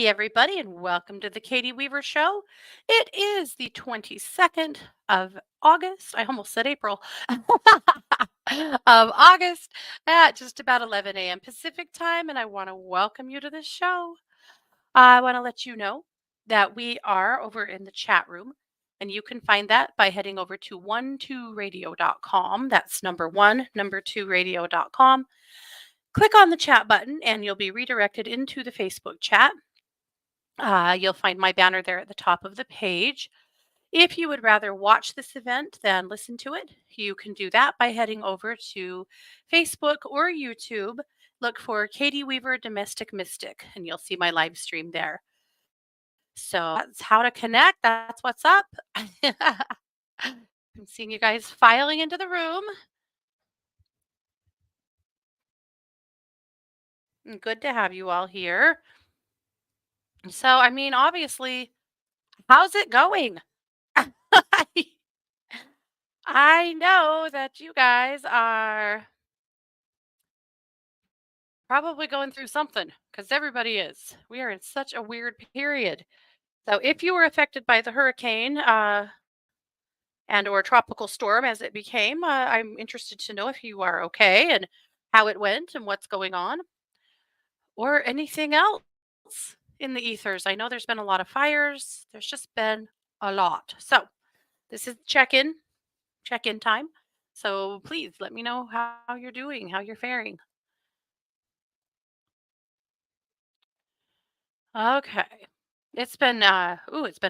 Hey, everybody, and welcome to the Katie Weaver Show. It is the 22nd of August. I almost said April. Of August at just about 11 a.m. Pacific time, and I want to welcome you to the show. I want to let you know that we are over in the chat room, and you can find that by heading over to 12radio.com. That's number one, number two radio.com. Click on the chat button, and you'll be redirected into the Facebook chat. You'll find my banner there at the top of the page. If you would rather watch this event than listen to it, you can do that by heading over to Facebook or YouTube. Look for Katie Weaver Domestic Mystic, and you'll see my live stream there. So that's how to connect. That's what's up. I'm seeing you guys filing into the room. Good to have you all here. So, obviously, how's it going? I know that you guys are probably going through something because everybody is. We are in such a weird period. So if you were affected by the hurricane and or tropical storm as it became, I'm interested to know if you are okay and how it went and what's going on or anything else in the ethers. I know there's been a lot of fires. There's just been a lot. So this is check in time. So please let me know how you're doing, how you're faring. Okay. It's been a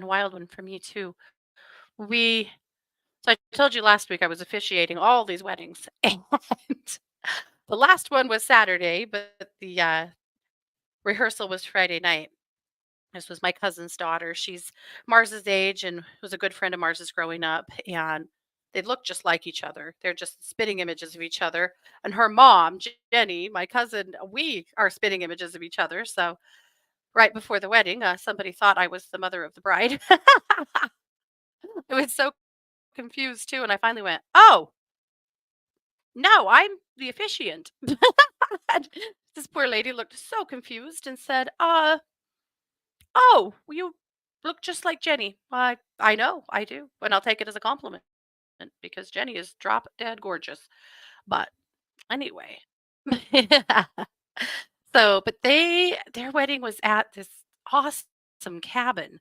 wild one for me too. We so I told you last week I was officiating all these weddings. And the last one was Saturday, but the rehearsal was Friday night. This was my cousin's daughter. She's Mars's age and was a good friend of Mars's growing up. And they look just like each other. They're just spitting images of each other. And her mom, Jenny, my cousin, we are spitting images of each other. So right before the wedding, somebody thought I was the mother of the bride. I was so confused too, and I finally went, "Oh, no, I'm the officiant." And this poor lady looked so confused and said, oh, you look just like Jenny." I know, I do, and I'll take it as a compliment because Jenny is drop dead gorgeous. But anyway. So, but their wedding was at this awesome cabin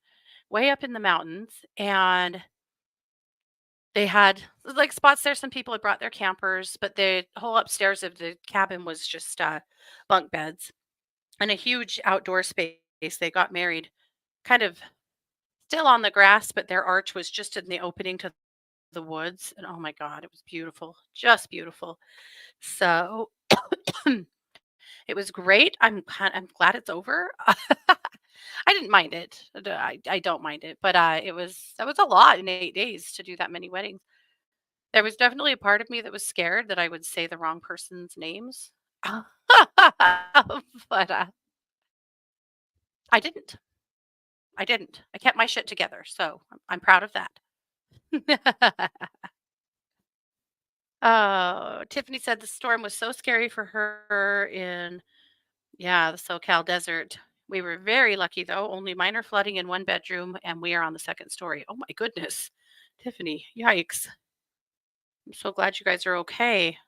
way up in the mountains, and they had, like, spots there. Some people had brought their campers, but the whole upstairs of the cabin was just, bunk beds and a huge outdoor space. They got married kind of still on the grass, but their arch was just in the opening to the woods, and oh my god, it was beautiful, just beautiful. So, it was great. I'm glad it's over. I didn't mind it. I don't mind it, but, it was a lot in 8 days to do that many weddings. There was definitely a part of me that was scared that I would say the wrong person's names. But, I didn't. I didn't. I kept my shit together, so I'm proud of that. Oh, Tiffany said the storm was so scary for her in, yeah, the SoCal desert. We were very lucky, though, only minor flooding in one bedroom, and we are on the second story. Oh my goodness. Tiffany, yikes. I'm so glad you guys are okay.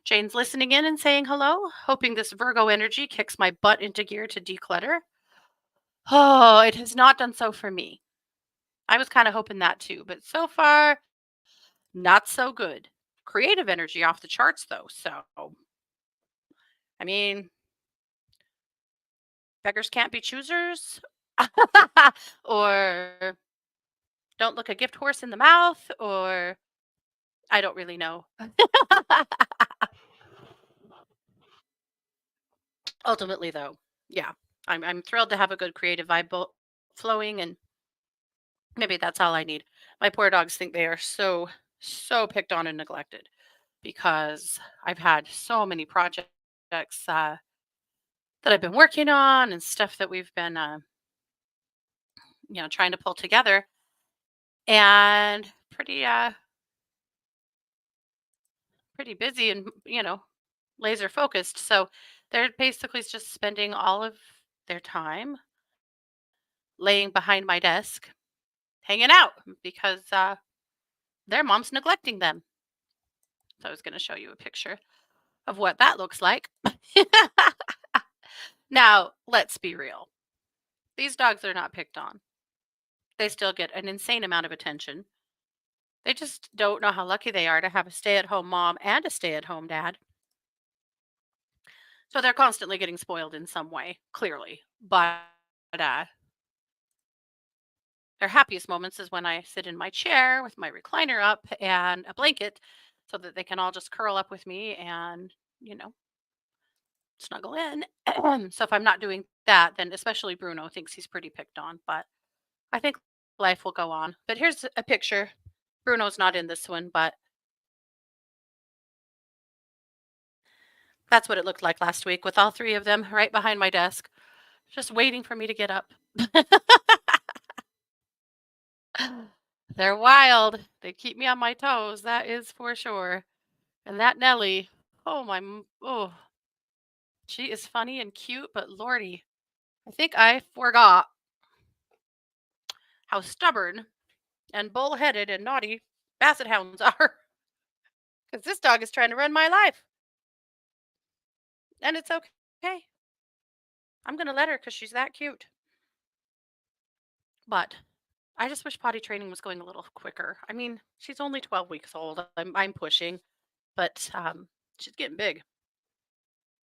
Jane's listening in and saying hello, hoping this Virgo energy kicks my butt into gear to declutter. Oh, it has not done so for me. I was kind of hoping that too, but so far, not so good. Creative energy off the charts, though. So, I mean, beggars can't be choosers. Or don't look a gift horse in the mouth, or I don't really know. Ultimately, though, yeah, I'm thrilled to have a good creative vibe flowing, and maybe that's all I need. My poor dogs think they are so picked on and neglected because I've had so many projects that I've been working on and stuff that we've been, trying to pull together, and pretty busy and laser focused. So they're basically just spending all of their time laying behind my desk, hanging out because their mom's neglecting them. So I was going to show you a picture of what that looks like. Now, let's be real. These dogs are not picked on. They still get an insane amount of attention. They just don't know how lucky they are to have a stay at home mom and a stay at home dad. So they're constantly getting spoiled in some way, clearly. But uh, their happiest moments is when I sit in my chair with my recliner up and a blanket so that they can all just curl up with me and, you know, snuggle in. So if I'm not doing that, then especially Bruno thinks he's pretty picked on. But I think life will go on. But here's a picture. Bruno's not in this one, but that's what it looked like last week with all three of them right behind my desk, just waiting for me to get up. They're wild. They keep me on my toes, that is for sure. And that Nelly, oh oh, she is funny and cute, but lordy, I think I forgot how stubborn and bullheaded and naughty basset hounds are. Because this dog is trying to run my life, and it's okay. I'm gonna let her because she's that cute. But I just wish potty training was going a little quicker. I mean, she's only 12 weeks old. I'm pushing, but she's getting big,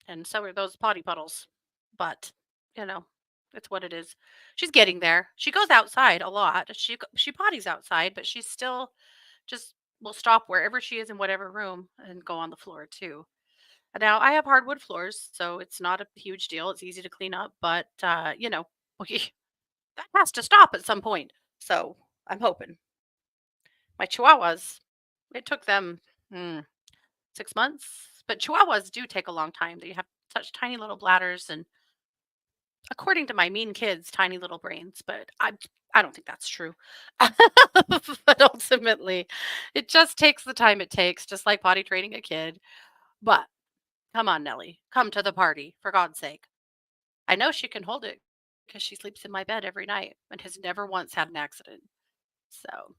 and so are those potty puddles. But you know, it's what it is. She's getting there. She goes outside a lot. She potties outside, but she's still just will stop wherever she is in whatever room and go on the floor too. Now I have hardwood floors, so it's not a huge deal. It's easy to clean up, but we, that has to stop at some point. So I'm hoping. My chihuahuas, it took them 6 months, but chihuahuas do take a long time. They have such tiny little bladders, and according to my mean kids, tiny little brains. But I don't think that's true. But ultimately, it just takes the time it takes, just like potty training a kid. But come on, Nelly, come to the party for God's sake. I know she can hold it because she sleeps in my bed every night and has never once had an accident. So,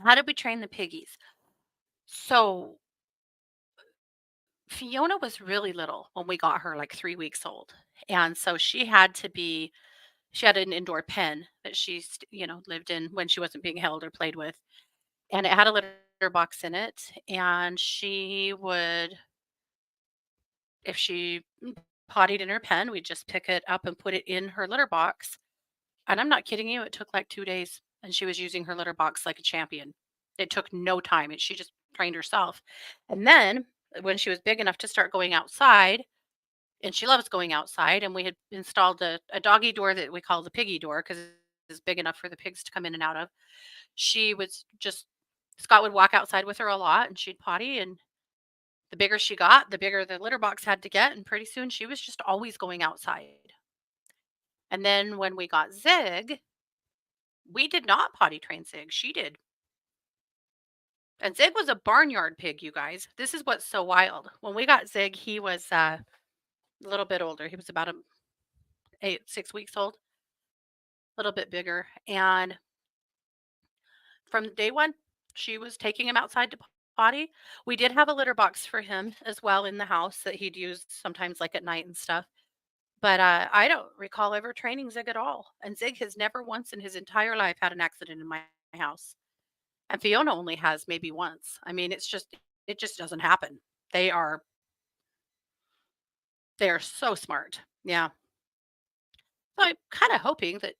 how did we train the piggies? So, Fiona was really little when we got her, like 3 weeks old. And so she had an indoor pen that lived in when she wasn't being held or played with. And it had a litter box in it. And if she pottied in her pen, we'd just pick it up and put it in her litter box. And I'm not kidding you, it took like 2 days. And she was using her litter box like a champion. It took no time. She just trained herself. And then when she was big enough to start going outside, and she loves going outside, and we had installed a doggy door that we call the piggy door because it's big enough for the pigs to come in and out of. She was just Scott would walk outside with her a lot and she'd potty, and the bigger she got, the bigger the litter box had to get, and pretty soon she was just always going outside. And then when we got Zig, we did not potty train Zig. She did. And Zig was a barnyard pig, you guys. This is what's so wild. When we got Zig, he was a little bit older. He was about 6 weeks old, a little bit bigger. And from day one, she was taking him outside to potty. We did have a litter box for him as well in the house that he'd use sometimes, like at night and stuff. But I don't recall ever training Zig at all. And Zig has never once in his entire life had an accident in my house. And Fiona only has maybe once. I mean, it just doesn't happen. They are they are so smart. Yeah. So I'm kind of hoping that,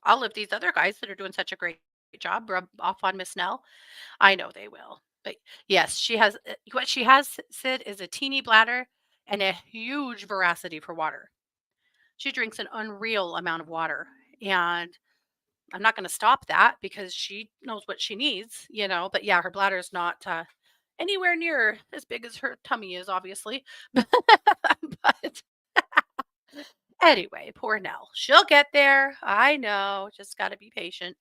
all of these other guys that are doing such a great job rub off on Miss Nell. I know they will. But yes, what she has, Sid, is a teeny bladder and a huge voracity for water. She drinks an unreal amount of water. And I'm not going to stop that because she knows what she needs. But yeah, her bladder is not anywhere near as big as her tummy is, obviously. But anyway, poor Nell. She'll get there. I know. Just got to be patient.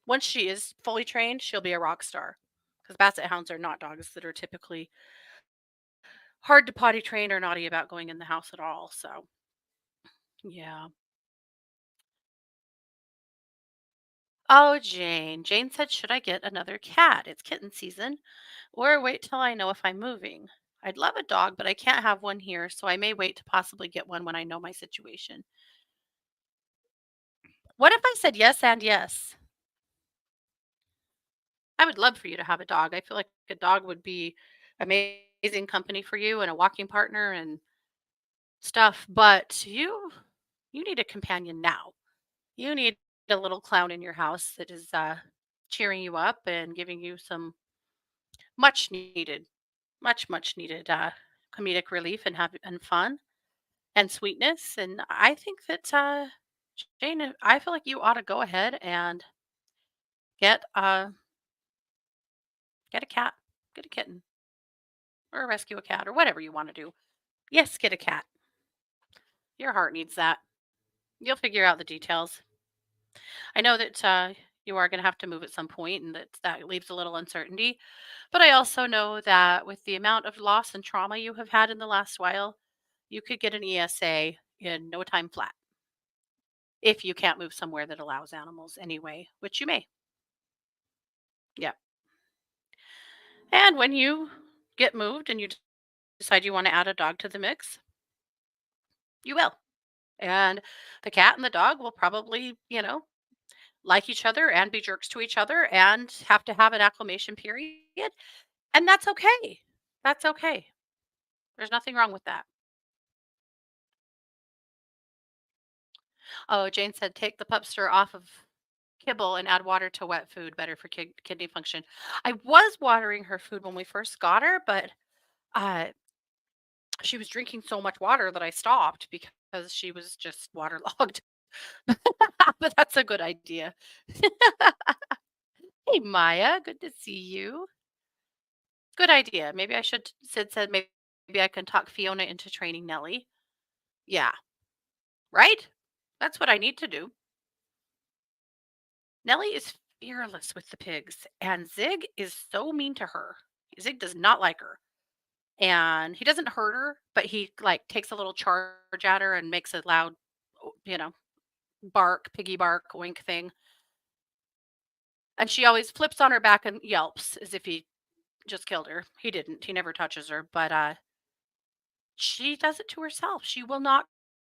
Once she is fully trained, she'll be a rock star. Because basset hounds are not dogs that are typically hard to potty train or naughty about going in the house at all. So, yeah. Oh, Jane. Jane said, should I get another cat? It's kitten season, or wait till I know if I'm moving. I'd love a dog, but I can't have one here, so I may wait to possibly get one when I know my situation. What if I said yes and yes? I would love for you to have a dog. I feel like a dog would be amazing company for you and a walking partner and stuff, but you need a companion now. You need a little clown in your house that is cheering you up and giving you some much needed, much needed comedic relief and and fun and sweetness. And I think that Jane, I feel like you ought to go ahead and get get a cat, get a kitten, or rescue a cat, or whatever you want to do. Yes, get a cat. Your heart needs that. You'll figure out the details. I know that you are going to have to move at some point, and that leaves a little uncertainty. But I also know that with the amount of loss and trauma you have had in the last while, you could get an ESA in no time flat if you can't move somewhere that allows animals anyway, which you may. Yeah. And when you get moved and you decide you want to add a dog to the mix, you will. And the cat and the dog will probably, like each other and be jerks to each other and have to have an acclimation period. And that's okay. That's okay. There's nothing wrong with that. Oh, Jane said take the pupster off of kibble and add water to wet food, better for kidney function. I was watering her food when we first got her, but uh, she was drinking so much water that I stopped because she was just waterlogged. But that's a good idea. Hey, Maya, good to see you. Good idea. Maybe I should said maybe I can talk Fiona into training Nellie. Yeah, right? That's what I need to do. Nellie is fearless with the pigs, and Zig is so mean to her. Zig does not like her. And he doesn't hurt her, but he like takes a little charge at her and makes a loud, you know, bark, piggy bark, wink thing. And she always flips on her back and yelps as if he just killed her. He didn't. He never touches her, but she does it to herself. She will not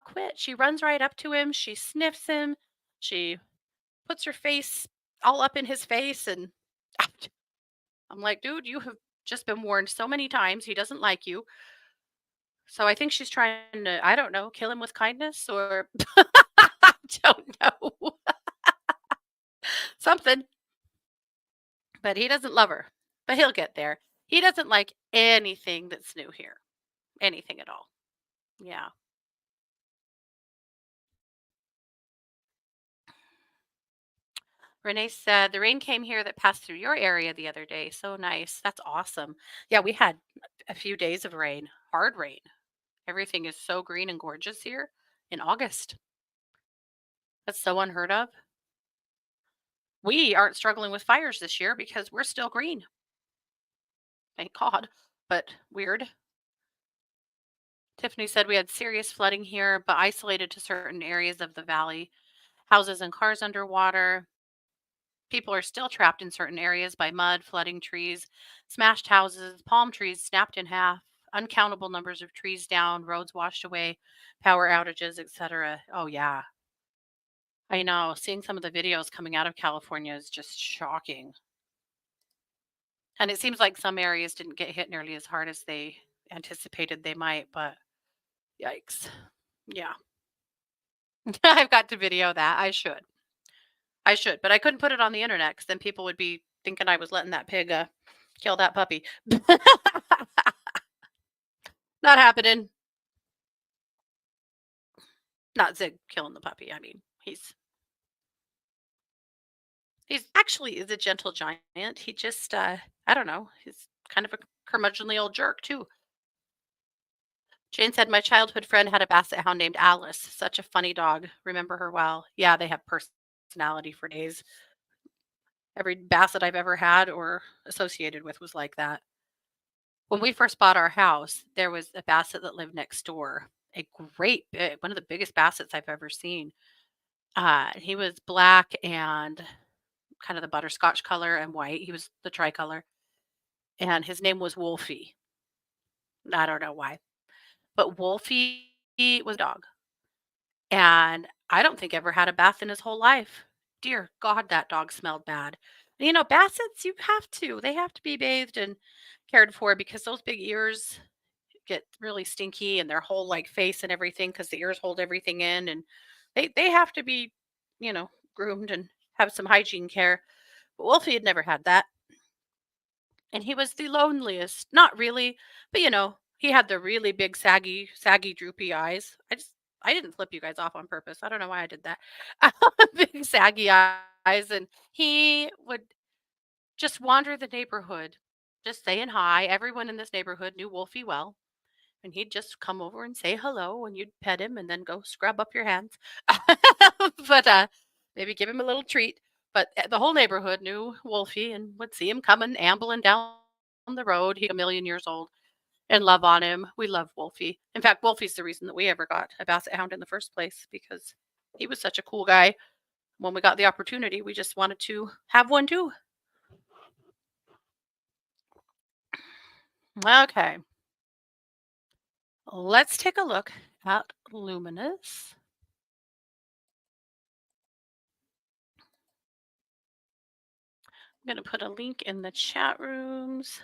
quit. She runs right up to him. She sniffs him. She puts her face all up in his face and I'm like, "Dude, you have just been warned so many times he doesn't like you." So I think she's trying to, I don't know, kill him with kindness or I don't know. Something, but he doesn't love her. But he'll get there. He doesn't like anything that's new here. Anything at all. Yeah. Renee said the rain came here that passed through your area the other day. So nice. That's awesome. Yeah, we had a few days of rain, hard rain. Everything is so green and gorgeous here in August. That's so unheard of. We aren't struggling with fires this year because we're still green. Thank God. But weird. Tiffany said we had serious flooding here, but isolated to certain areas of the valley. Houses and cars underwater. People are still trapped in certain areas by mud, flooding trees, smashed houses, palm trees snapped in half, uncountable numbers of trees down, roads washed away, power outages, etc. Oh, yeah. I know. Seeing some of the videos coming out of California is just shocking. And it seems like some areas didn't get hit nearly as hard as they anticipated they might, but yikes. Yeah. I've got to video that. I should. I should, but I couldn't put it on the internet because then people would be thinking I was letting that pig kill that puppy. Not happening. Not Zig killing the puppy. I mean, he's actually is a gentle giant. He just I don't know. He's kind of a curmudgeonly old jerk too. Jane said my childhood friend had a basset hound named Alice. Such a funny dog. Remember her well. Yeah, they have personality for days. Every basset I've ever had or associated with was like that. When we first bought our house, there was a basset that lived next door. A great big, one of the biggest bassets I've ever seen. He was black and kind of the butterscotch color and white. He was the tricolor, and his name was Wolfie. I don't know why, but Wolfie was a dog, and I don't think ever had a bath in his whole life. Dear God, that dog smelled bad. You know, bassets, they have to be bathed and cared for because those big ears get really stinky and their whole like face and everything because the ears hold everything in and they have to be, you know, groomed and have some hygiene care. But Wolfie had never had that. And he was the loneliest. Not really, but you know, he had the really big saggy droopy eyes. I didn't flip you guys off on purpose. I don't know why I did that. Big saggy eyes, and he would just wander the neighborhood, just saying hi. Everyone in this neighborhood knew Wolfie well, and he'd just come over and say hello, and you'd pet him and then go scrub up your hands. But, maybe give him a little treat. But, the whole neighborhood knew Wolfie and would see him coming ambling down the road. He's a million years old and love on him. We love Wolfie. In fact, Wolfie's the reason that we ever got a basset hound in the first place because he was such a cool guy. When we got the opportunity, we just wanted to have one too. Okay, let's take a look at Luminous. I'm going to put a link in the chat rooms.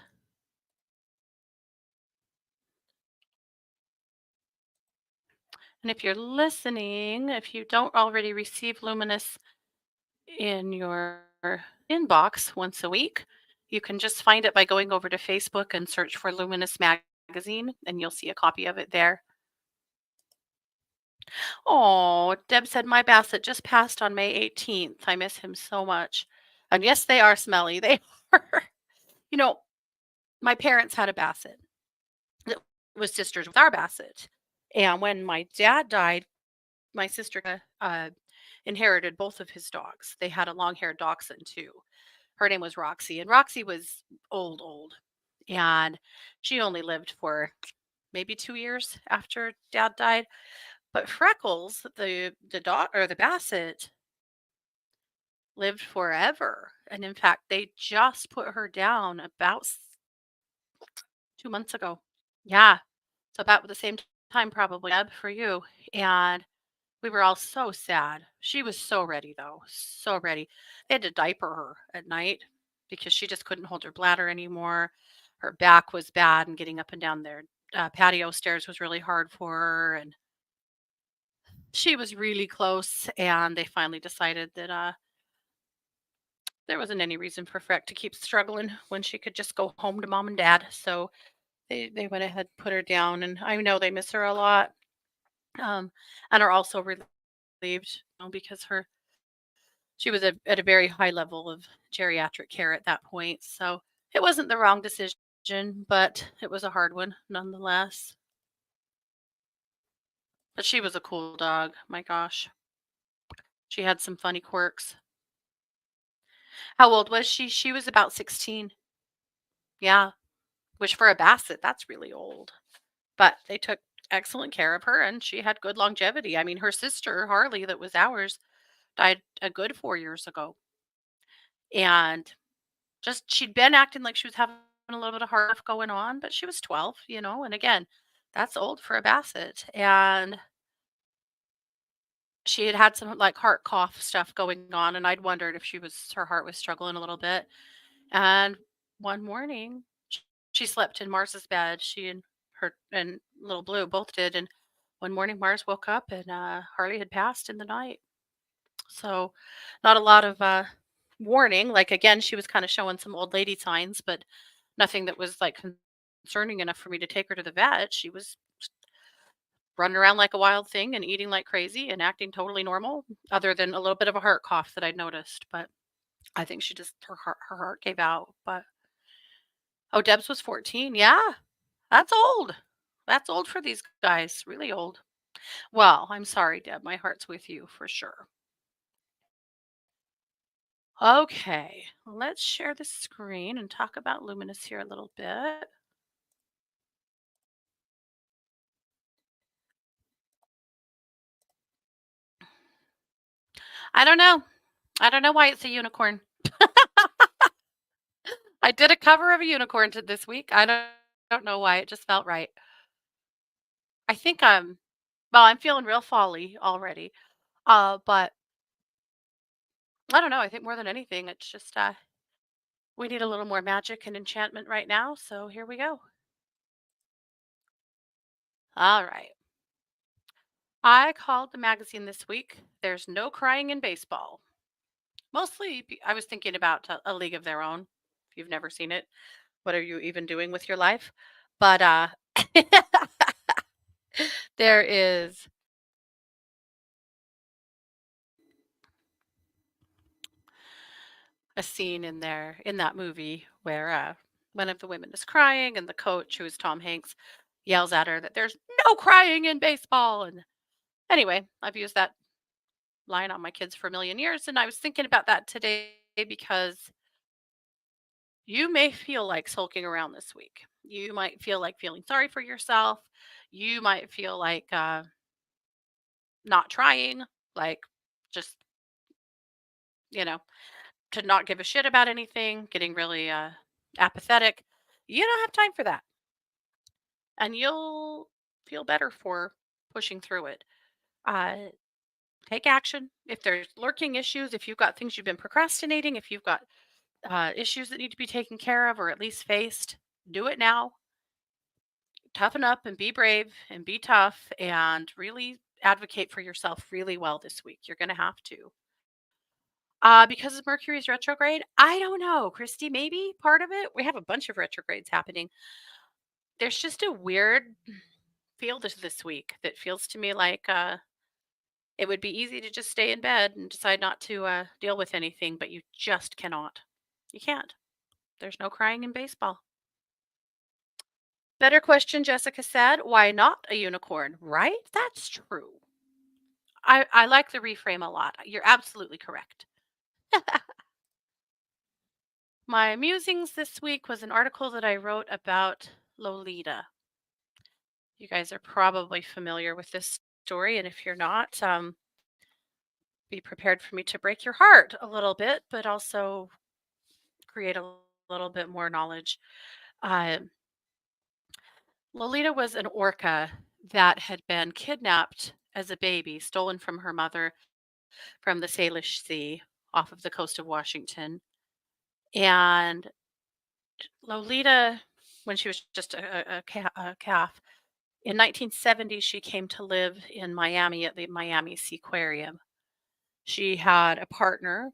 And if you're listening, if you don't already receive Luminous in your inbox once a week, you can just find it by going over to Facebook and search for Luminous Magazine, and you'll see a copy of it there. Oh, Deb said my basset just passed on May 18th. I miss him so much. And yes, they are smelly. They are. You know, my parents had a basset that was sisters with our basset. And when my dad died, my sister inherited both of his dogs. They had a long-haired dachshund too. Her name was Roxy, and Roxy was old, and she only lived for maybe 2 years after Dad died. But Freckles, the dog or the Basset, lived forever, and in fact, they just put her down about 2 months ago. Yeah, so about the same time probably, Deb, for you, and we were all so sad. She was so ready, though, so ready. They had to diaper her at night because she just couldn't hold her bladder anymore. Her back was bad, and getting up and down their patio stairs was really hard for her. And she was really close. And they finally decided that there wasn't any reason for Freck to keep struggling when she could just go home to mom and dad. So they went ahead and put her down. And I know they miss her a lot, um, and are also relieved, because she was at a very high level of geriatric care at that point. So it wasn't the wrong decision, but it was a hard one nonetheless. But she was a cool dog. My gosh. She had some funny quirks. How old was she? She was about 16. Yeah. Which for a basset, that's really old. But they took excellent care of her and she had good longevity. I mean, her sister, Harley, that was ours, died a good 4 years ago. And just she'd been acting like she was having a little bit of heart stuff going on, but she was 12, and again, that's old for a basset. And she had had some like heart cough stuff going on, and I'd wondered if her heart was struggling a little bit. And one morning, she slept in Mars's bed. She and her and little Blue both did. And one morning, Mars woke up and Harley had passed in the night. So, not a lot of warning. Like, again, she was kind of showing some old lady signs, but nothing that was like concerning enough for me to take her to the vet. She was running around like a wild thing and eating like crazy and acting totally normal, other than a little bit of a heart cough that I'd noticed. But I think she just her heart gave out. But oh, Deb's was 14. Yeah, that's old. That's old for these guys. Really old. Well, I'm sorry, Deb. My heart's with you for sure. Okay, let's share the screen and talk about Luminous here a little bit. I don't know. I don't know why it's a unicorn. I did a cover of a unicorn this week. I don't know why. It just felt right. I think I'm feeling real folly already. But I don't know. I think more than anything, it's just we need a little more magic and enchantment right now. So here we go. All right. I called the magazine this week. There's no crying in baseball. Mostly, I was thinking about a League of Their Own. If you've never seen it, what are you even doing with your life? But there is a scene in that movie where one of the women is crying, and the coach, who is Tom Hanks, yells at her that there's no crying in baseball. And anyway, I've used that line on my kids for a million years, and I was thinking about that today because you may feel like sulking around this week. You might feel like feeling sorry for yourself. You might feel like not trying, like just, you know, to not give a shit about anything, getting really apathetic. You don't have time for that. And you'll feel better for pushing through it. Uh, Take action. If there's lurking issues, if you've got things you've been procrastinating, if you've got issues that need to be taken care of or at least faced, do it now. Toughen up and be brave and be tough and really advocate for yourself really well this week. You're going to have to. Because of Mercury's retrograde, I don't know, Christy, maybe part of it. We have a bunch of retrogrades happening. There's just a weird feel this week that feels to me like it would be easy to just stay in bed and decide not to deal with anything, but you just cannot. You can't. There's no crying in baseball. Better question, Jessica said. Why not a unicorn? Right? That's true. I like the reframe a lot. You're absolutely correct. My musings this week was an article that I wrote about Lolita. You guys are probably familiar with this story, and if you're not, be prepared for me to break your heart a little bit, but also create a little bit more knowledge. Uh, Lolita was an orca that had been kidnapped as a baby, stolen from her mother from the Salish Sea off of the coast of Washington. And Lolita, when she was just a calf, in 1970, she came to live in Miami at the Miami Seaquarium. She had a partner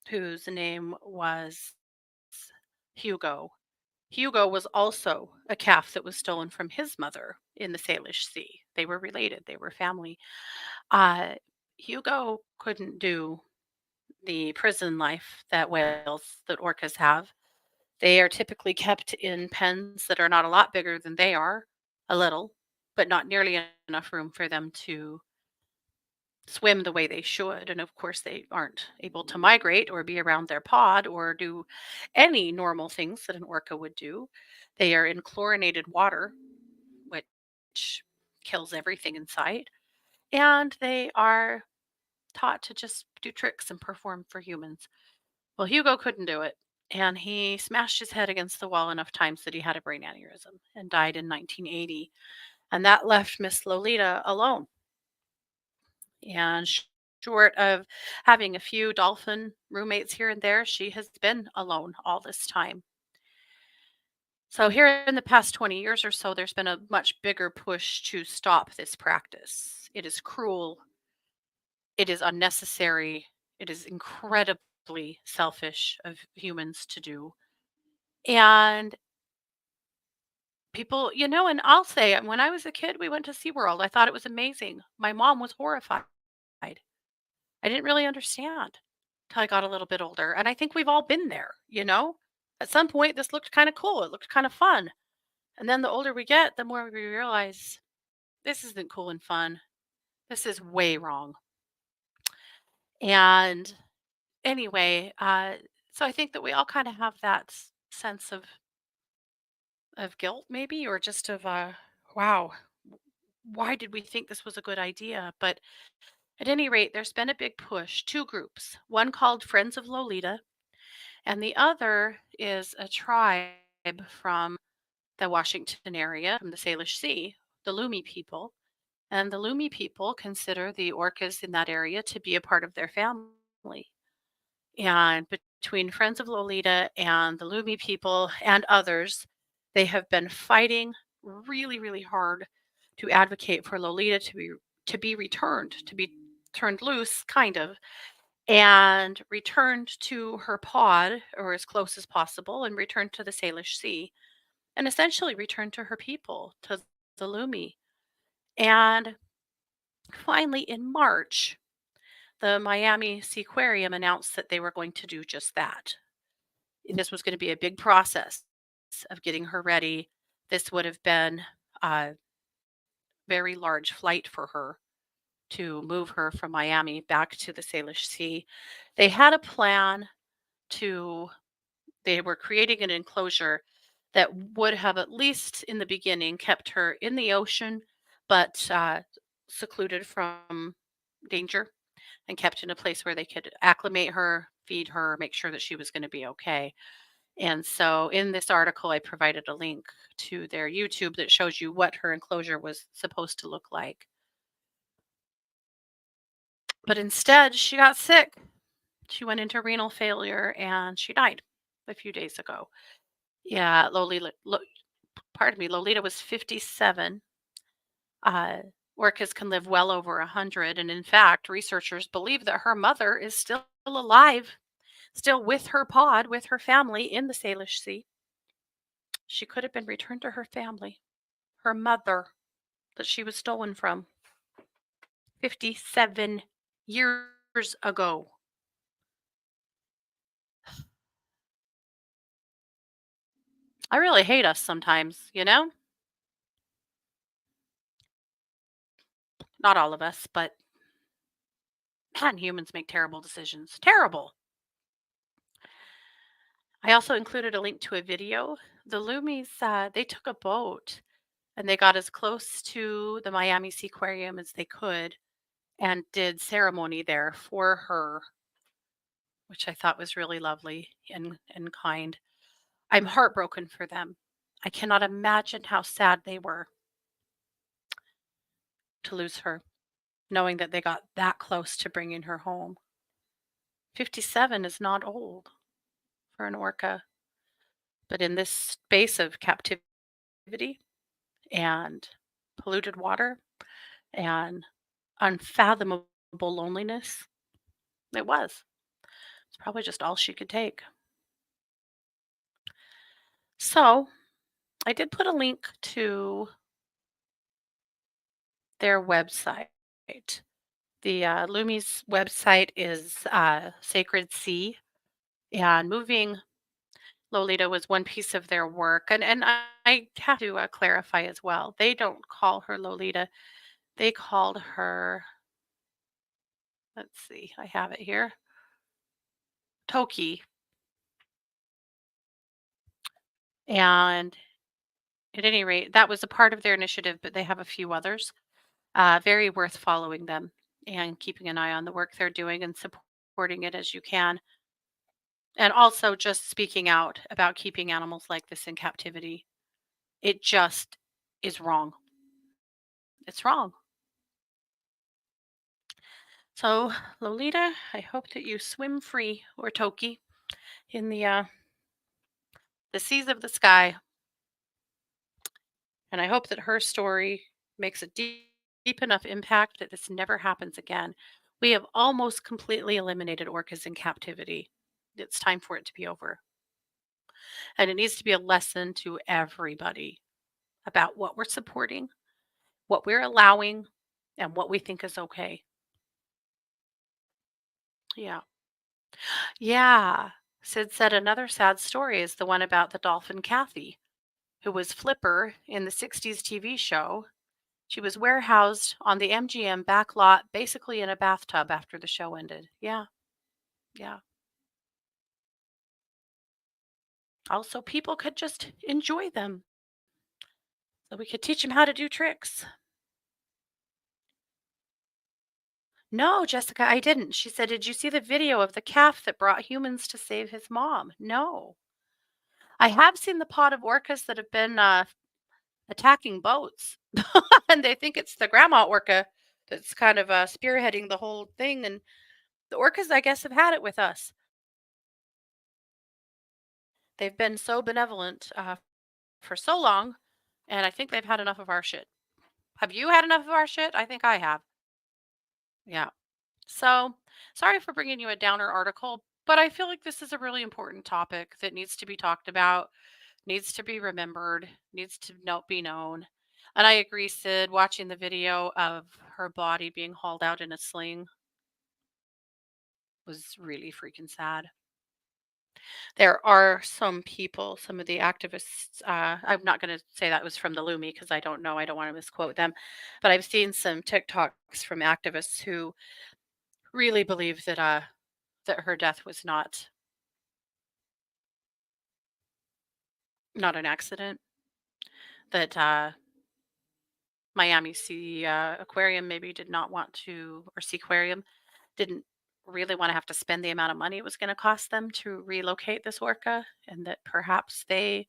whose name was Hugo. Hugo was also a calf that was stolen from his mother in the Salish Sea. They were related, they were family. Uh, Hugo couldn't do the prison life that whales, that orcas have. They are typically kept in pens that are not a lot bigger than they are, a little, but not nearly enough room for them to swim the way they should. And of course, they aren't able to migrate or be around their pod or do any normal things that an orca would do. They are in chlorinated water, which kills everything in sight. And they are taught to just do tricks and perform for humans. Well, Hugo couldn't do it. And he smashed his head against the wall enough times that he had a brain aneurysm and died in 1980. And that left Miss Lolita alone. And short of having a few dolphin roommates here and there, she has been alone all this time. So, here in the past 20 years or so, there's been a much bigger push to stop this practice. It is cruel, it is unnecessary, it is incredibly selfish of humans to do. And people, and I'll say, when I was a kid, we went to SeaWorld. I thought it was amazing. My mom was horrified. I didn't really understand till I got a little bit older. And I think we've all been there, you know? At some point, this looked kind of cool. It looked kind of fun. And then the older we get, the more we realize this isn't cool and fun. This is way wrong. And anyway, so I think that we all kind of have that sense of guilt, maybe, or just of, wow, why did we think this was a good idea? But At any rate, there's been a big push, two groups, one called Friends of Lolita, and the other is a tribe from the Washington area, from the Salish Sea, the Lumi people. And the Lumi people consider the orcas in that area to be a part of their family. And between Friends of Lolita and the Lumi people and others, they have been fighting really, really hard to advocate for Lolita to be returned, to be turned loose, kind of, and returned to her pod or as close as possible and returned to the Salish Sea and essentially returned to her people, to the Lumi. And finally, in March, the Miami Seaquarium announced that they were going to do just that. This was going to be a big process of getting her ready. This would have been a very large flight for her to move her from Miami back to the Salish Sea. They had a plan to, they were creating an enclosure that would have, at least in the beginning, kept her in the ocean, but secluded from danger and kept in a place where they could acclimate her, feed her, make sure that she was going to be okay. And so in this article, I provided a link to their YouTube that shows you what her enclosure was supposed to look like. But instead, she got sick. She went into renal failure and she died a few days ago. Yeah, pardon me, Lolita was 57. Uh, Orcas can live well over 100. And in fact, researchers believe that her mother is still alive, still with her pod, with her family in the Salish Sea. She could have been returned to her family, her mother that she was stolen from 57 years ago. I really hate us sometimes, you know? Not all of us, but man, humans make terrible decisions. Terrible. I also included a link to a video. The Loomies, they took a boat and they got as close to the Miami Seaquarium as they could and did ceremony there for her, which I thought was really lovely and kind. I'm heartbroken for them. I cannot imagine how sad they were to lose her, knowing that they got that close to bringing her home. 57 is not old for an orca, but in this space of captivity and polluted water and unfathomable loneliness, it was. It's probably just all she could take. So I did put a link to their website. The Lumi's website is Sacred Sea, and moving Lolita was one piece of their work. And I have to clarify as well. They don't call her Lolita. They called her, let's see, I have it here, Toki. And at any rate, that was a part of their initiative, but they have a few others. Very worth following them and keeping an eye on the work they're doing and supporting it as you can. And also just speaking out about keeping animals like this in captivity. It just is wrong. It's wrong. So, Lolita, I hope that you swim free, or Toki, in the seas of the sky. And I hope that her story makes a deep enough impact that this never happens again. We have almost completely eliminated orcas in captivity. It's time for it to be over. And it needs to be a lesson to everybody about what we're supporting, what we're allowing, and what we think is okay. Yeah. Yeah. Sid said another sad story is the one about the dolphin Kathy, who was Flipper in the 60s TV show. She was warehoused on the MGM back lot, basically in a bathtub after the show ended. Yeah. Yeah. Also, people could just enjoy them. So we could teach them how to do tricks. No, Jessica, I didn't. She said, "Did you see the video of the calf that brought humans to save his mom?" No. I have seen the pod of orcas that have been attacking boats, and they think it's the grandma orca that's kind of spearheading the whole thing. And the orcas, I guess, have had it with us. They've been so benevolent for so long, and I think they've had enough of our shit. Have you had enough of our shit? I think I have. Yeah. So, sorry for bringing you a downer article, but I feel like this is a really important topic that needs to be talked about, needs to be remembered, needs to be known. And I agree, Sid, watching the video of her body being hauled out in a sling was really freaking sad. There are some people, some of the activists, I'm not going to say that was from the Lumi because I don't know, I don't want to misquote them, but I've seen some TikToks from activists who really believe that her death was not an accident, that Miami Sea Aquarium maybe did not want to, or Seaquarium didn't really want to have to spend the amount of money it was going to cost them to relocate this orca, and that perhaps they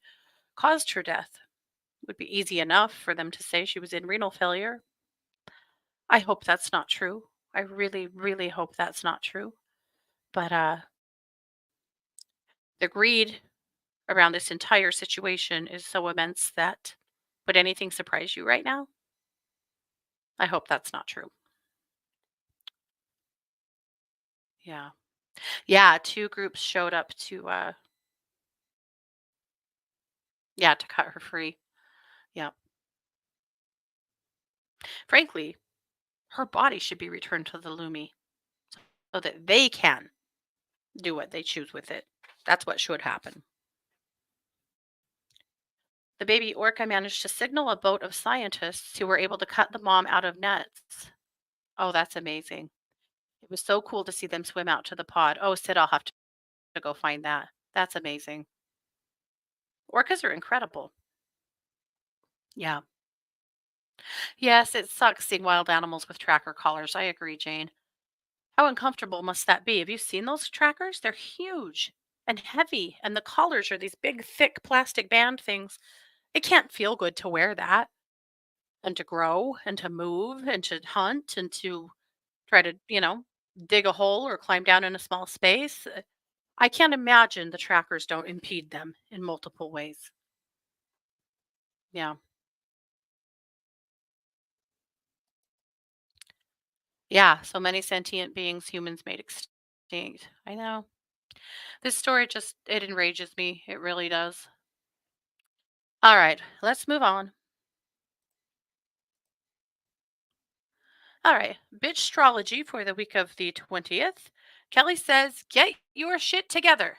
caused her death. It would be easy enough for them to say she was in renal failure. I hope that's not true. I really, really hope that's not true. But the greed around this entire situation is so immense that would anything surprise you right now? I hope that's not true. Yeah. Yeah, 2 groups showed up to, yeah, to cut her free. Yeah. Frankly, her body should be returned to the Lumi so that they can do what they choose with it. That's what should happen. The baby orca managed to signal a boat of scientists who were able to cut the mom out of nets. Oh, that's amazing. It was so cool to see them swim out to the pod. Oh, Sid, I'll have to go find that. That's amazing. Orcas are incredible. Yeah. Yes, it sucks seeing wild animals with tracker collars. I agree, Jane. How uncomfortable must that be? Have you seen those trackers? They're huge and heavy, and the collars are these big, thick plastic band things. It can't feel good to wear that and to grow and to move and to hunt and to try to, dig a hole or climb down in a small space. I can't imagine the trackers don't impede them in multiple ways. Yeah. Yeah. So many sentient beings humans made extinct. I know. This story just, it enrages me. It really does. All right. Let's move on. All right. Bitch astrology for the week of the 20th. Kelly says, get your shit together.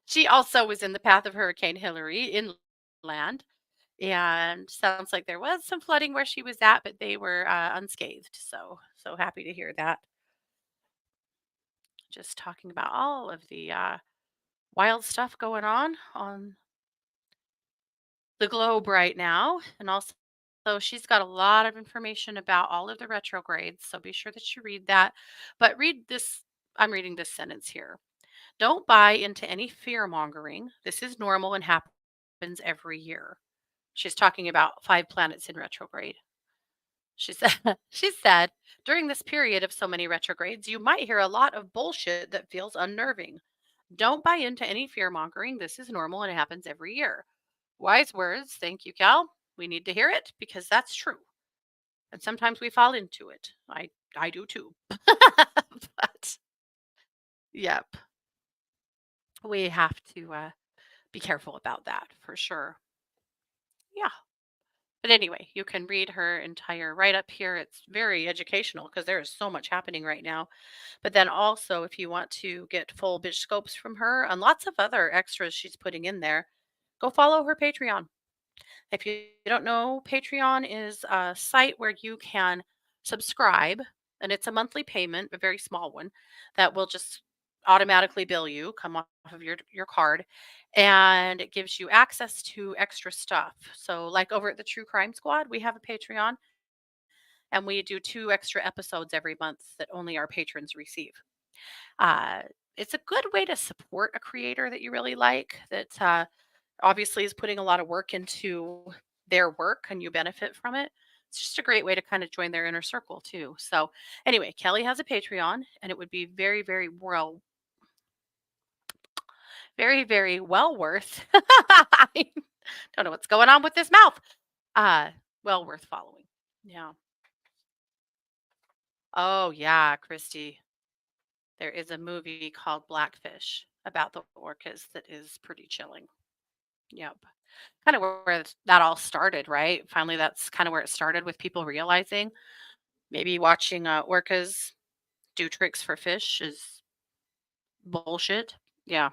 She also was in the path of Hurricane Hillary inland. And sounds like there was some flooding where she was at, but they were unscathed. So happy to hear that. Just talking about all of the wild stuff going on the globe right now. And also, so she's got a lot of information about all of the retrogrades. So be sure that you read that. But read this. I'm reading this sentence here. Don't buy into any fear mongering. This is normal and happens every year. She's talking about 5 planets in retrograde. She said, she said, during this period of so many retrogrades, you might hear a lot of bullshit that feels unnerving. Don't buy into any fear mongering. This is normal and it happens every year. Wise words. Thank you, Cal. We need to hear it because that's true. And sometimes we fall into it. I do too. But yep, we have to be careful about that for sure. Yeah. But anyway, you can read her entire write up here. It's very educational because there is so much happening right now. But then also, if you want to get full bitch scopes from her and lots of other extras she's putting in there, go follow her Patreon. If you don't know, Patreon is a site where you can subscribe, and it's a monthly payment, a very small one, that will just automatically bill you, come off of your card, and it gives you access to extra stuff. So, like over at the True Crime Squad, we have a Patreon, and we do 2 extra episodes every month that only our patrons receive. Uh, it's a good way to support a creator that you really like that obviously is putting a lot of work into their work and you benefit from it. It's just a great way to kind of join their inner circle too. So, anyway, Kelly has a Patreon and it would be very, very well worth. I don't know what's going on with this mouth. Uh, well worth following. Yeah. Oh, yeah, Christy. There is a movie called Blackfish about the orcas that is pretty chilling. Yep. Kind of where that all started, right? Finally, that's kind of where it started with people realizing maybe watching orcas do tricks for fish is bullshit. Yeah.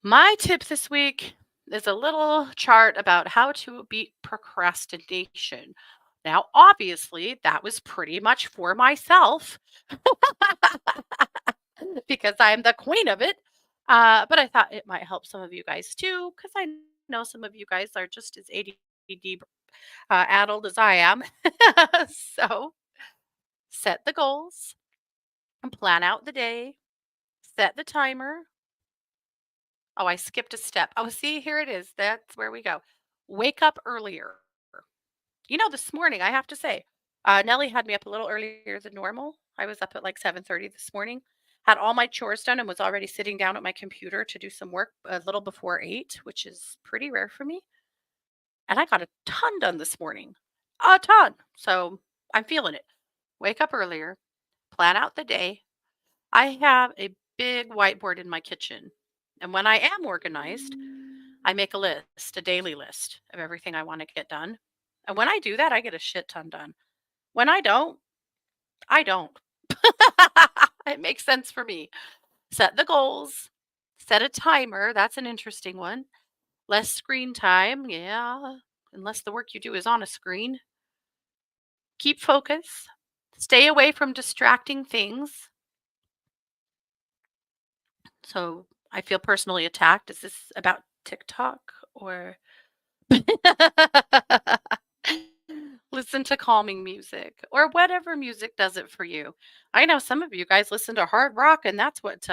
My tip this week is a little chart about how to beat procrastination. Now, obviously, that was pretty much for myself because I'm the queen of it. But I thought it might help some of you guys too, because I know some of you guys are just as ADD addled as I am. So set the goals and plan out the day, set the timer. Oh, I skipped a step. Oh, see, here it is. That's where we go. Wake up earlier. This morning, I have to say, Nellie had me up a little earlier than normal. I was up at like 7:30 this morning, had all my chores done, and was already sitting down at my computer to do some work a little before 8, which is pretty rare for me. And I got a ton done this morning, a ton. So I'm feeling it. Wake up earlier, plan out the day. I have a big whiteboard in my kitchen. And when I am organized, I make a list, a daily list of everything I want to get done. And when I do that, I get a shit ton done. When I don't, I don't. It makes sense for me. Set the goals, set a timer. That's an interesting one. Less screen time. Yeah. Unless the work you do is on a screen. Keep focus. Stay away from distracting things. So I feel personally attacked. Is this about TikTok or listen to calming music or whatever music does it for you? I know some of you guys listen to hard rock and that's what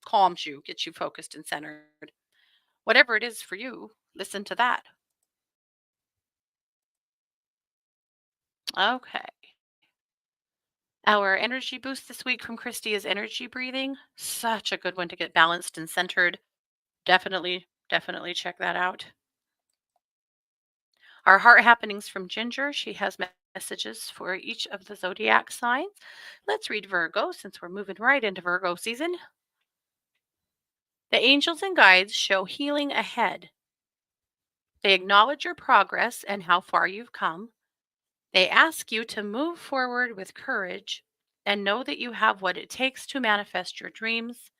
calms you, gets you focused and centered. Whatever it is for you, listen to that. Okay. Our energy boost this week from Christy is energy breathing. Such a good one to get balanced and centered. Definitely check that out. Our heart happenings from Ginger. She has messages for each of the zodiac signs. Let's read Virgo since we're moving right into Virgo season. The angels and guides show healing ahead. They acknowledge your progress and how far you've come. They ask you to move forward with courage and know that you have what it takes to manifest your dreams.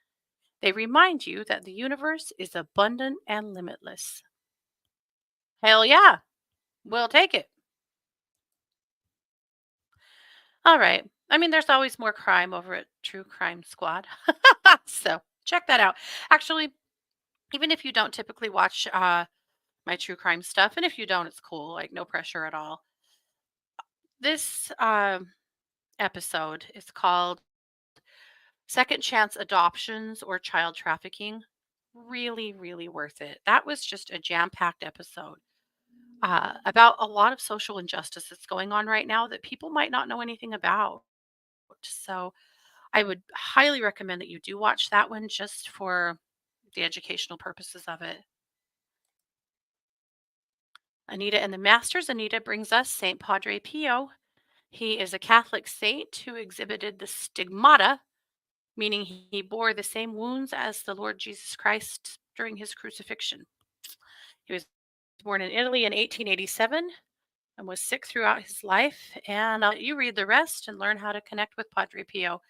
They remind you that the universe is abundant and limitless. Hell yeah, we'll take it. All right. I mean, there's always more crime over at True Crime Squad. So check that out. Actually, even if you don't typically watch my true crime stuff, and if you don't, it's cool, like no pressure at all. This episode is called Second Chance Adoptions or Child Trafficking. Really worth it. That was just a jam packed episode about a lot of social injustice that's going on right now that people might not know anything about. So I would highly recommend that you do watch that one just for the educational purposes of it. Anita and the Masters. Anita brings us St. Padre Pio. He is a Catholic saint who exhibited the stigmata, meaning he bore the same wounds as the Lord Jesus Christ during his crucifixion. He was born in Italy in 1887 and was sick throughout his life. And I'll let you read the rest and learn how to connect with Padre Pio.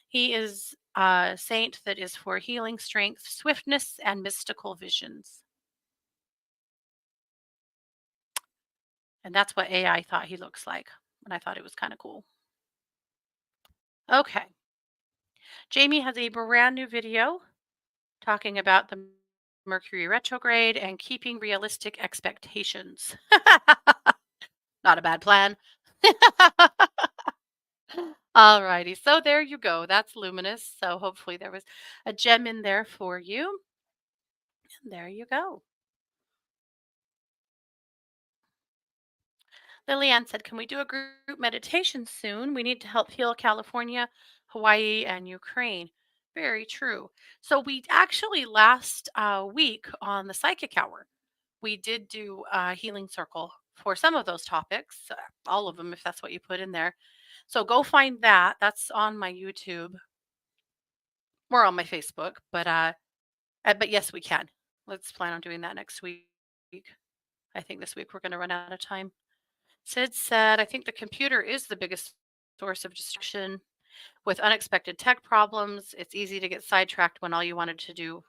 He is a saint that is for healing strength, swiftness, and mystical visions. And that's what AI thought he looks like. And I thought it was kind of cool. Okay. Jamie has a brand new video talking about the Mercury retrograde and keeping realistic expectations. Not a bad plan. All righty. So there you go. That's luminous. So hopefully there was a gem in there for you. There you go. Lillian said, "Can we do a group meditation soon? We need to help heal California, Hawaii, and Ukraine." Very true. So we actually last week on the Psychic Hour, we did do a healing circle for some of those topics, all of them, if that's what you put in there. So go find that. That's on my YouTube or on my Facebook. But yes, we can. Let's plan on doing that next week. I think this week we're going to run out of time. Sid said, "I think the computer is the biggest source of distraction. With unexpected tech problems, it's easy to get sidetracked when all you wanted to do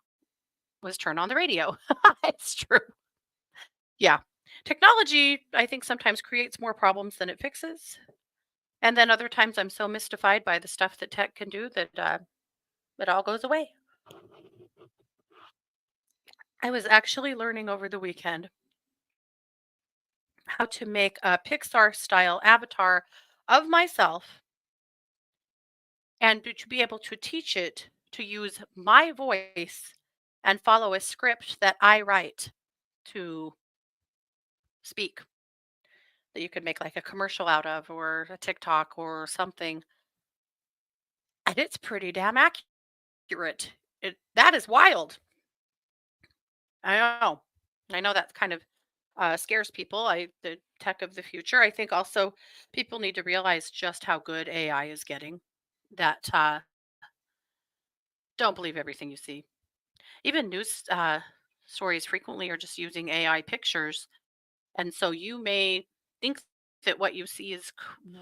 was turn on the radio." It's true. Yeah. Technology, I think, sometimes creates more problems than it fixes. And then other times I'm so mystified by the stuff that tech can do that it all goes away. I was actually learning over the weekend how to make a Pixar style avatar of myself and to be able to teach it to use my voice and follow a script that I write to speak, that you could make like a commercial out of or a TikTok or something. And it's pretty damn accurate. That is wild. I know. I know that kind of scares people. The tech of the future. I think also people need to realize just how good AI is getting. That don't believe everything you see. Even news stories frequently are just using AI pictures, and so you may think that what you see is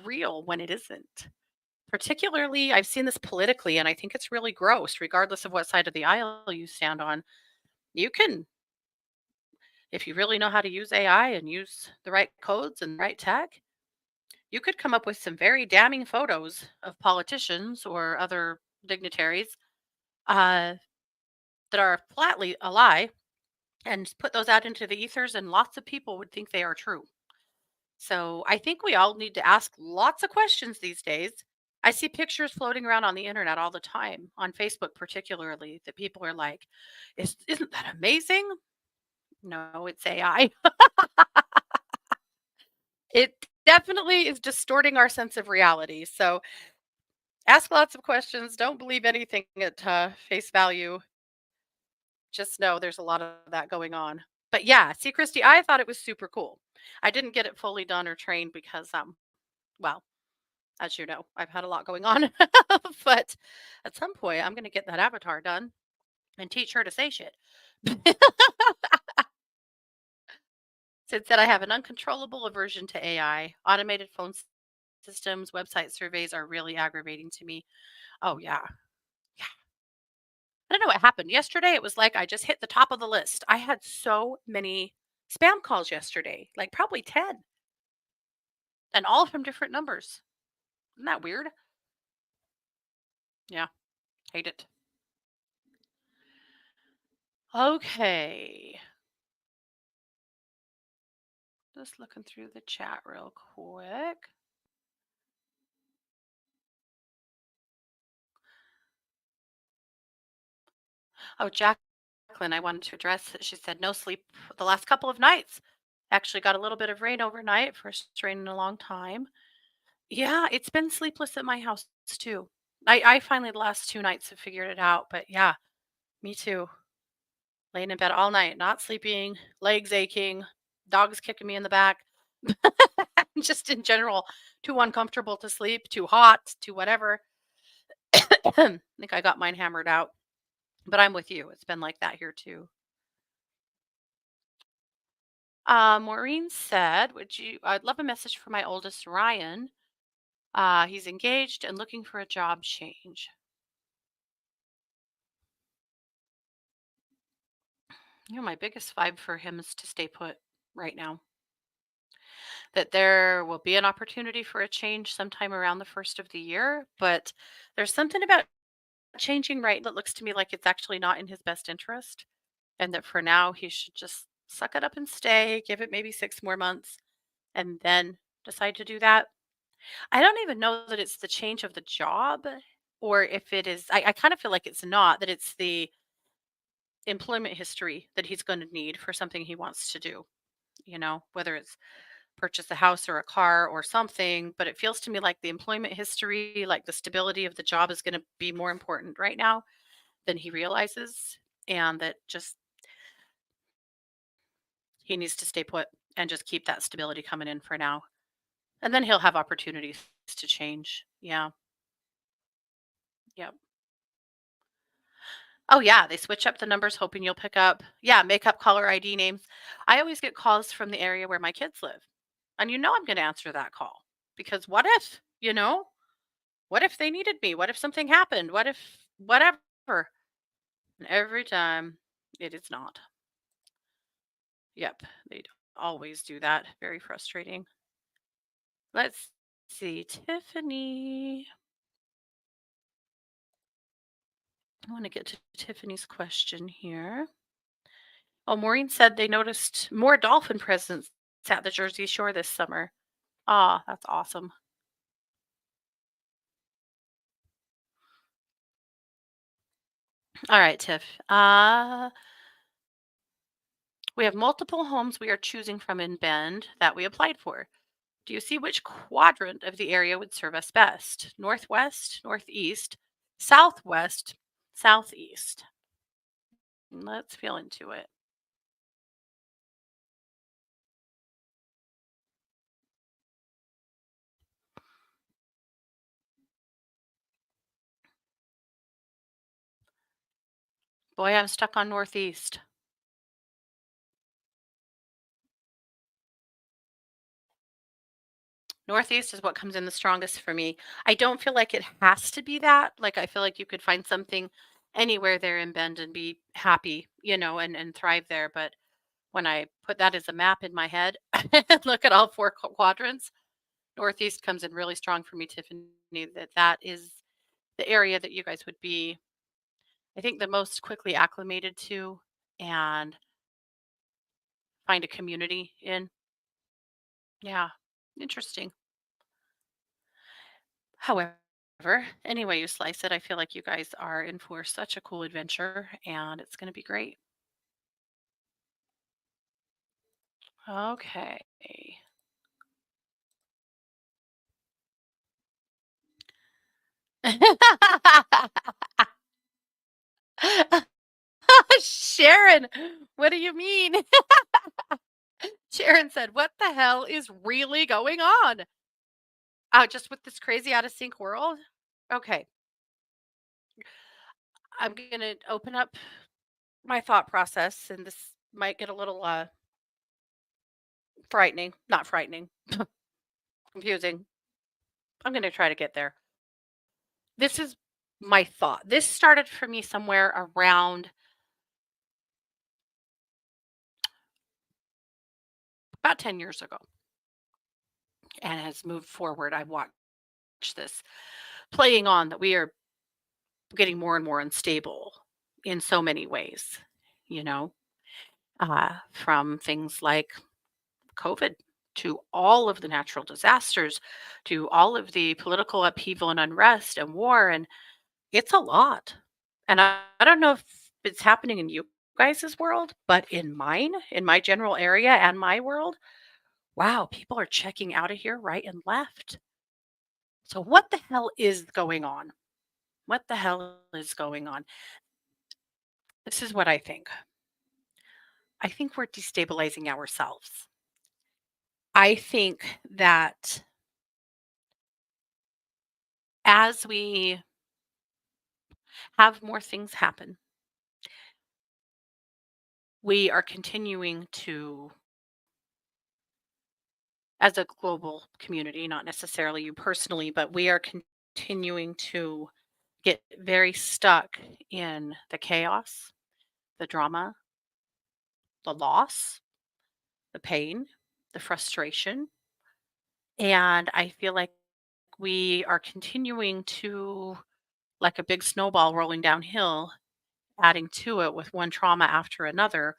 real when it isn't. Particularly, I've seen this politically, and I think it's really gross. Regardless of what side of the aisle you stand on, you can, if you really know how to use AI and use the right codes and the right tech, you could come up with some very damning photos of politicians or other dignitaries uh, that are flatly a lie and put those out into the ethers, and lots of people would think they are true. So I think we all need to ask lots of questions these days. I see pictures floating around on the internet all the time, on Facebook particularly, that people are like, Isn't that amazing?" No, it's AI. It definitely is distorting our sense of reality. So ask lots of questions. Don't believe anything at face value. Just know there's a lot of that going on. But yeah, see, Christy, I thought it was super cool. I didn't get it fully done or trained because, well, as you know, I've had a lot going on. But at some point, I'm going to get that avatar done and teach her to say shit. Sid said, "I have an uncontrollable aversion to AI. Automated phone systems, website surveys are really aggravating to me." Oh, yeah. Yeah. I don't know what happened. Yesterday, it was like I just hit the top of the list. I had so many spam calls yesterday, like probably 10, and all from different numbers. Isn't that weird? Yeah, hate it. Okay. Just looking through the chat real quick. Oh, Jacqueline, I wanted to address it. She said no sleep the last couple of nights. Actually, got a little bit of rain overnight, first rain in a long time. Yeah, it's been sleepless at my house too. I finally the last 2 nights have figured it out, but yeah, me too. Laying in bed all night, not sleeping, legs aching, dogs kicking me in the back. Just in general, too uncomfortable to sleep, too hot, too whatever. I think I got mine hammered out, but I'm with you. It's been like that here too. Maureen said, I'd love a message for my oldest Ryan. He's engaged and looking for a job change. My biggest vibe for him is to stay put right now. That there will be an opportunity for a change sometime around the first of the year, but there's something about changing right that looks to me like it's actually not in his best interest. and that for now he should just suck it up and stay, give it maybe 6 more months, and then decide to do that. I don't even know that it's the change of the job or if it is I kind of feel like it's not, that it's the employment history that he's gonna need for something he wants to do, whether it's purchase a house or a car or something, but it feels to me like the employment history, like the stability of the job is gonna be more important right now than he realizes, and that just he needs to stay put and just keep that stability coming in for now, and then he'll have opportunities to change. Yeah. Yep. Oh, yeah, they switch up the numbers hoping you'll pick up. Yeah, make up caller ID names. I always get calls from the area where my kids live, and I'm gonna answer that call because what if, What if they needed me? What if something happened? What if whatever? And every time it is not. Yep, they always do that. Very frustrating. Let's see, Tiffany. I want to get to Tiffany's question here. Oh, Maureen said they noticed more dolphin presence at the Jersey Shore this summer. Ah, that's awesome. All right, Tiff. We have multiple homes we are choosing from in Bend that we applied for. Do you see which quadrant of the area would serve us best? Northwest, northeast, southwest, southeast. Let's feel into it. Boy, I'm stuck on northeast. Northeast is what comes in the strongest for me. I don't feel like it has to be that. Like I feel like you could find something anywhere there in Bend and be happy, and thrive there. But when I put that as a map in my head and look at all four quadrants, northeast comes in really strong for me, Tiffany. That is the area that you guys would be, I think, the most quickly acclimated to and find a community in. Yeah, interesting. However, any way you slice it, I feel like you guys are in for such a cool adventure and it's going to be great. Okay. Sharon, what do you mean? Sharon said, "What the hell is really going on?" Just with this crazy out of sync world. Okay, I'm going to open up my thought process, and this might get a little frightening. Not frightening, confusing. I'm going to try to get there. This is my thought. This started for me somewhere around about 10 years ago and has moved forward. I watched this playing on that we are getting more and more unstable in so many ways, you know, from things like COVID to all of the natural disasters to all of the political upheaval and unrest and war. And it's a lot. And I don't know if it's happening in you guys' world, but in mine, in my general area and my world, wow, people are checking out of here right and left. So what the hell is going on? What the hell is going on? This is what I think. I think we're destabilizing ourselves. I think that as we have more things happen, we are continuing to, as a global community, not necessarily you personally, but we are continuing to get very stuck in the chaos, the drama, the loss, the pain, the frustration. And I feel like we are continuing to, like a big snowball rolling downhill, adding to it with one trauma after another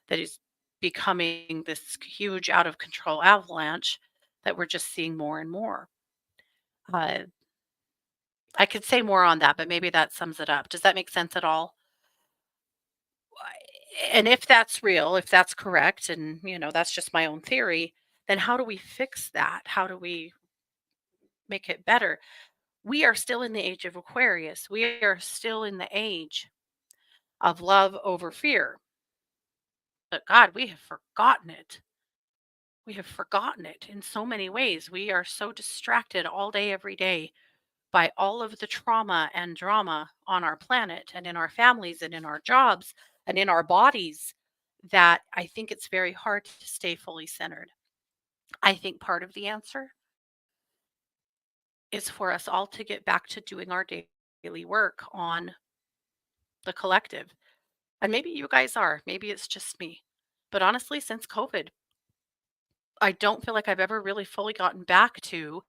that is becoming this huge out of control avalanche that we're just seeing more and more. Uh, I could say more on that, but maybe that sums it up. Does that make sense at all? And if that's real, if that's correct, and that's just my own theory, then how do we fix that? How do we make it better? We are still in the age of Aquarius. We are still in the age of love over fear. But God, we have forgotten it. We have forgotten it in so many ways. We are so distracted all day, every day by all of the trauma and drama on our planet and in our families and in our jobs and in our bodies that I think it's very hard to stay fully centered. I think part of the answer is for us all to get back to doing our daily work on the collective. And maybe you guys are, maybe it's just me. But honestly, since COVID, I don't feel like I've ever really fully gotten back to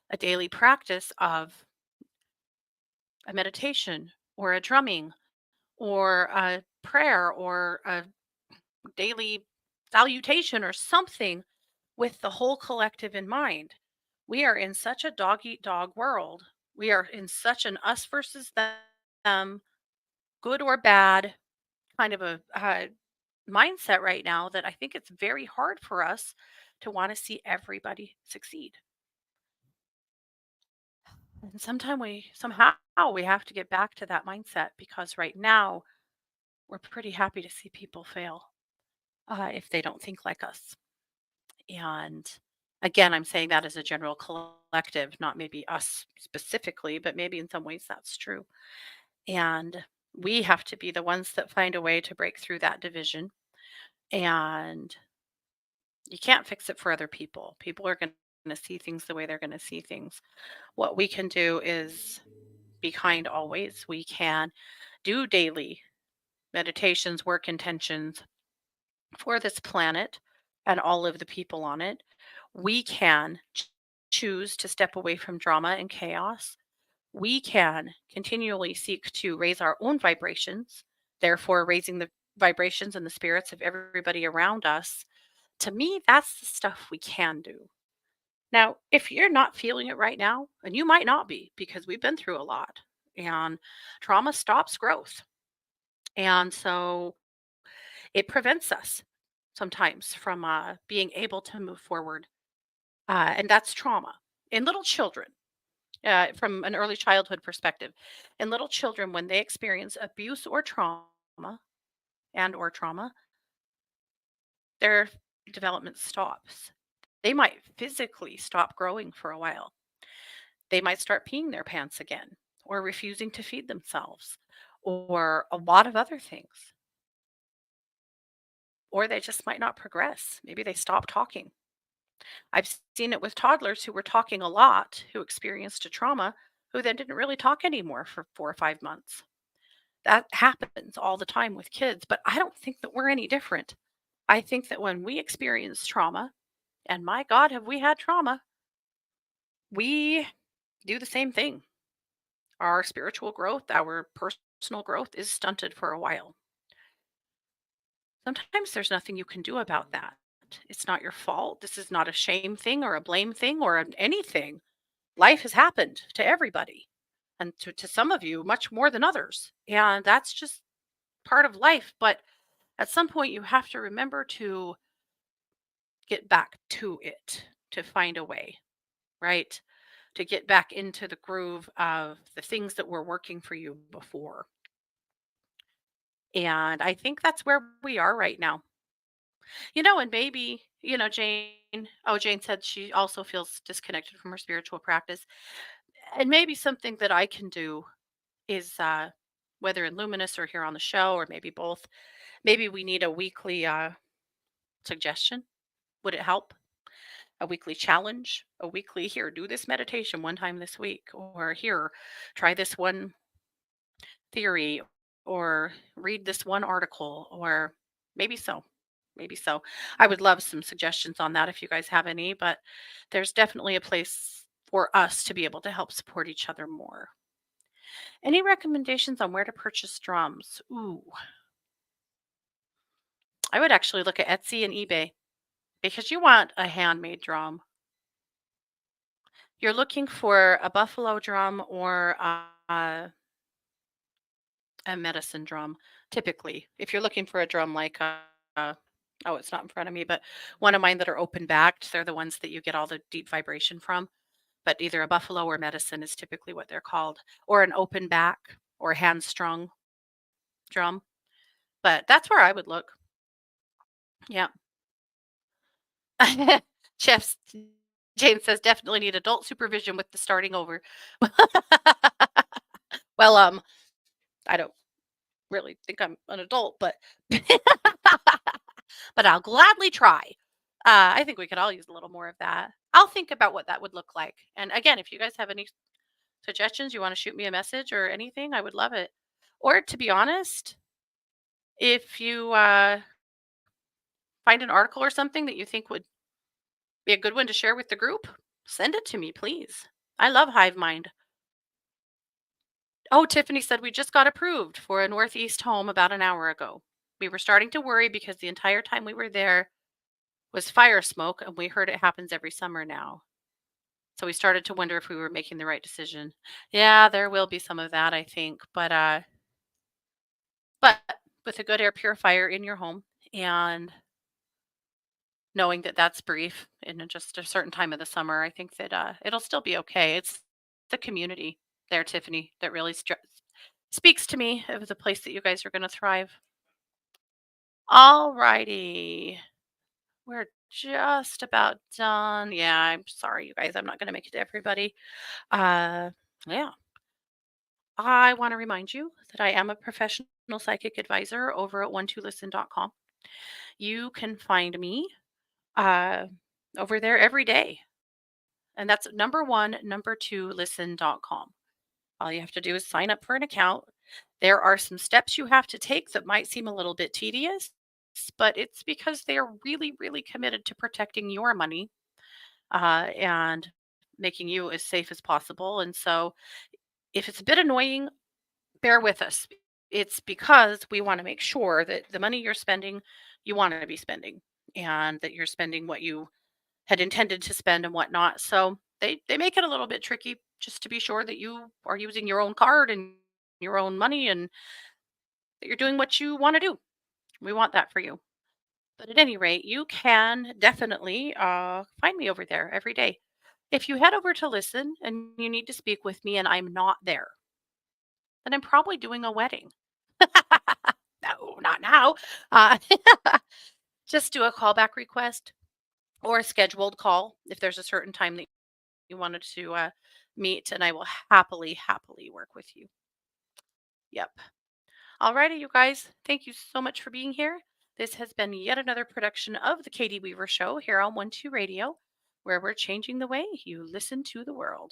a daily practice of a meditation or a drumming or a prayer or a daily salutation or something with the whole collective in mind. We are in such a dog eat dog world. We are in such an us versus them, good or bad kind of a mindset right now that I think it's very hard for us to want to see everybody succeed. And somehow we have to get back to that mindset because right now we're pretty happy to see people fail if they don't think like us. And again, I'm saying that as a general collective, not maybe us specifically, but maybe in some ways that's true. And we have to be the ones that find a way to break through that division. And you can't fix it for other people. People are going to see things the way they're going to see things. What we can do is be kind always. We can do daily meditations, work intentions for this planet and all of the people on it. We can choose to step away from drama and chaos. We can continually seek to raise our own vibrations, therefore, raising the vibrations and the spirits of everybody around us. To me, that's the stuff we can do. Now, if you're not feeling it right now, and you might not be because we've been through a lot, and trauma stops growth. And so it prevents us sometimes from being able to move forward. And that's trauma. In little children, from an early childhood perspective, in little children, when they experience abuse or trauma, their development stops. They might physically stop growing for a while. They might start peeing their pants again or refusing to feed themselves or a lot of other things. Or they just might not progress. Maybe they stop talking. I've seen it with toddlers who were talking a lot, who experienced a trauma, who then didn't really talk anymore for 4 or 5 months. That happens all the time with kids, but I don't think that we're any different. I think that when we experience trauma, and my God, have we had trauma, we do the same thing. Our spiritual growth, our personal growth is stunted for a while. Sometimes there's nothing you can do about that. It's not your fault. This is not a shame thing or a blame thing or anything. Life has happened to everybody and to some of you much more than others. And that's just part of life. But at some point, you have to remember to get back to it, to find a way, right? To get back into the groove of the things that were working for you before. And I think that's where we are right now. And maybe, Jane said she also feels disconnected from her spiritual practice. And maybe something that I can do is whether in Luminous or here on the show, or maybe both, maybe we need a weekly suggestion. Would it help? A weekly challenge, a weekly here, do this meditation one time this week, or here, try this one theory, or read this one article, or maybe so. Maybe so. I would love some suggestions on that if you guys have any, but there's definitely a place for us to be able to help support each other more. Any recommendations on where to purchase drums? Ooh, I would actually look at Etsy and eBay because you want a handmade drum. You're looking for a buffalo drum or a medicine drum, typically. If you're looking for a drum like oh, it's not in front of me, but one of mine that are open backed, they're the ones that you get all the deep vibration from. But either a buffalo or medicine is typically what they're called, or an open back or hand strung drum. But that's where I would look. Yeah. Chefs Jane says definitely need adult supervision with the starting over. Well, I don't really think I'm an adult, but but I'll gladly try. I think we could all use a little more of that. I'll think about what that would look like. And again, if you guys have any suggestions, you want to shoot me a message or anything, I would love it. Or to be honest, if you find an article or something that you think would be a good one to share with the group, send it to me, please. I love Hive Mind. Oh, Tiffany said we just got approved for a Northeast home about an hour ago. We were starting to worry because the entire time we were there was fire smoke, and we heard it happens every summer now. So we started to wonder if we were making the right decision. Yeah, there will be some of that, I think, but with a good air purifier in your home and knowing that that's brief in just a certain time of the summer, I think that it'll still be okay. It's the community there, Tiffany, that really speaks to me of the place that you guys are going to thrive. All righty. We're just about done. Yeah, I'm sorry, you guys. I'm not going to make it to everybody. Uh, yeah. I want to remind you that I am a professional psychic advisor over at 12listen.com. You can find me uh, over there every day. And that's number one, number two, listen.com. All you have to do is sign up for an account. There are some steps you have to take that might seem a little bit tedious, but it's because they are really, really committed to protecting your money and making you as safe as possible. And so if it's a bit annoying, bear with us. It's because we want to make sure that the money you're spending, you want to be spending, and that you're spending what you had intended to spend and whatnot. So they make it a little bit tricky just to be sure that you are using your own card and your own money and that you're doing what you want to do. We want that for you. But at any rate, you can definitely find me over there every day. If you head over to listen and you need to speak with me and I'm not there, then I'm probably doing a wedding. No, not now. Uh, just do a callback request or a scheduled call if there's a certain time that you wanted to meet, and I will happily, happily work with you. Yep. Alrighty, you guys. Thank you so much for being here. This has been yet another production of the Katie Weaver Show here on 1 2 Radio, where we're changing the way you listen to the world.